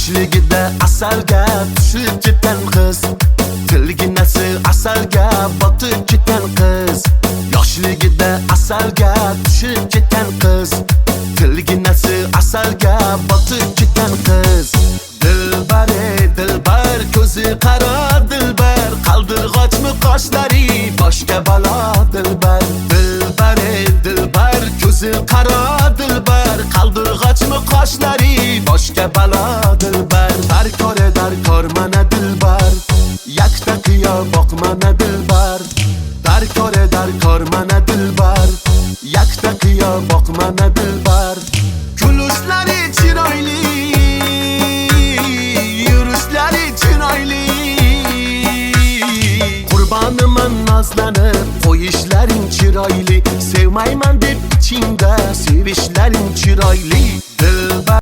Yoshligida asalga tushib ketgan qiz, tilginasi asalga botib ketgan qiz. Yoshligida asalga tushib ketgan qiz, tilginasi asalga botib ketgan qiz. Dilbar dilbar ko'zi qaro dilbar, qaldirg'ochmi qoshlari boshga balo dilbar. Dilbar dilbar ko'zi qaro dilbar, qaldirg'ochmi qoshlari boshga balo dilbar. Darkor mana dilbar, yakta qiyo boq mana dilbar. Darkor mana dilbar, yakta qiyo boq mana dilbar. Kulishlari chiroyli, yurishlari chiroyli, qurboniman nozlanib qo'yishlaring chiroyli. Sevmayman deb ichingda sevishlaring chiroyli.